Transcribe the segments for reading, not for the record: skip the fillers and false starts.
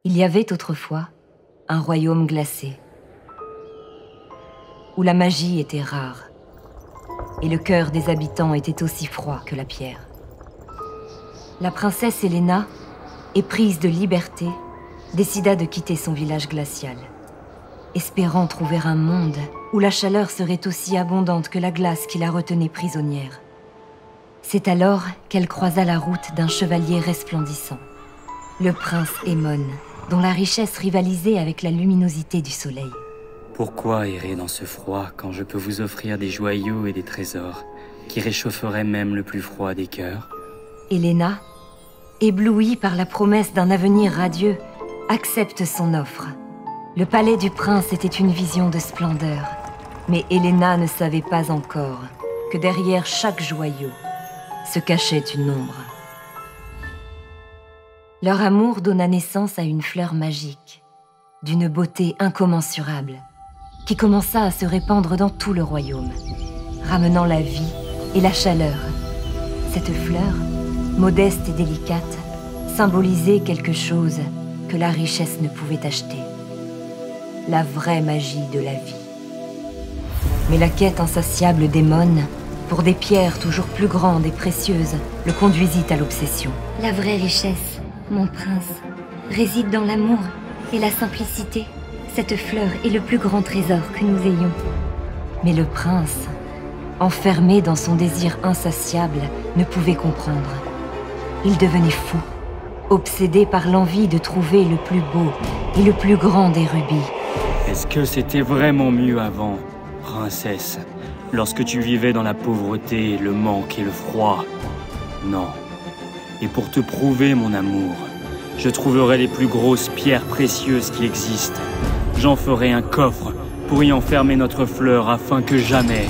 Il y avait autrefois un royaume glacé, où la magie était rare, et le cœur des habitants était aussi froid que la pierre. La princesse Elena, éprise de liberté, décida de quitter son village glacial, espérant trouver un monde où la chaleur serait aussi abondante que la glace qui la retenait prisonnière. C'est alors qu'elle croisa la route d'un chevalier resplendissant, le prince Aemon, dont la richesse rivalisait avec la luminosité du soleil. Pourquoi errer dans ce froid quand je peux vous offrir des joyaux et des trésors qui réchaufferaient même le plus froid des cœurs? Elena, éblouie par la promesse d'un avenir radieux, accepte son offre. Le palais du prince était une vision de splendeur, mais Elena ne savait pas encore que derrière chaque joyau se cachait une ombre. Leur amour donna naissance à une fleur magique, d'une beauté incommensurable, qui commença à se répandre dans tout le royaume, ramenant la vie et la chaleur. Cette fleur, modeste et délicate, symbolisait quelque chose que la richesse ne pouvait acheter. La vraie magie de la vie. Mais la quête insatiable d'Aemon, pour des pierres toujours plus grandes et précieuses, le conduisit à l'obsession. La vraie richesse, mon prince, réside dans l'amour et la simplicité. Cette fleur est le plus grand trésor que nous ayons. Mais le prince, enfermé dans son désir insatiable, ne pouvait comprendre. Il devenait fou, obsédé par l'envie de trouver le plus beau et le plus grand des rubis. Est-ce que c'était vraiment mieux avant, princesse, lorsque tu vivais dans la pauvreté, le manque et le froid? Non. Et pour te prouver mon amour, je trouverai les plus grosses pierres précieuses qui existent. J'en ferai un coffre pour y enfermer notre fleur afin que jamais,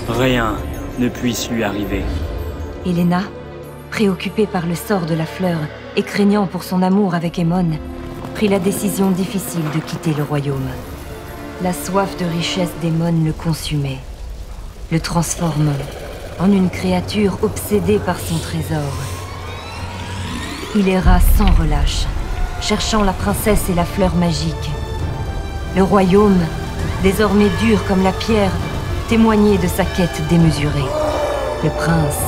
rien ne puisse lui arriver. Elena, préoccupée par le sort de la fleur et craignant pour son amour avec Aemon, prit la décision difficile de quitter le royaume. La soif de richesse d'Aemon le consumait, le transformant en une créature obsédée par son trésor. Il erra sans relâche, cherchant la princesse et la fleur magique. Le royaume, désormais dur comme la pierre, témoignait de sa quête démesurée. Le prince,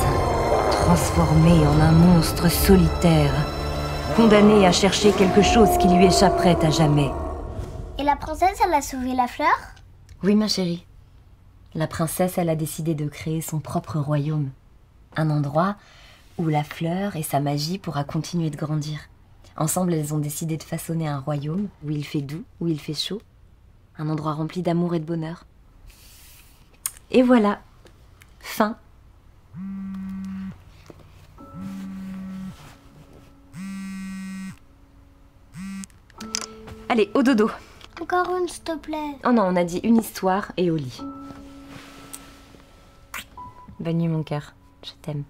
transformé en un monstre solitaire, condamné à chercher quelque chose qui lui échapperait à jamais. Et la princesse, elle a sauvé la fleur? Oui, ma chérie. La princesse, elle a décidé de créer son propre royaume. Un endroit où la fleur et sa magie pourra continuer de grandir. Ensemble, elles ont décidé de façonner un royaume où il fait doux, où il fait chaud. Un endroit rempli d'amour et de bonheur. Et voilà. Fin. Allez, au dodo. Encore une, s'il te plaît. Oh non, on a dit une histoire et au lit. Bonne nuit, mon cœur. Je t'aime.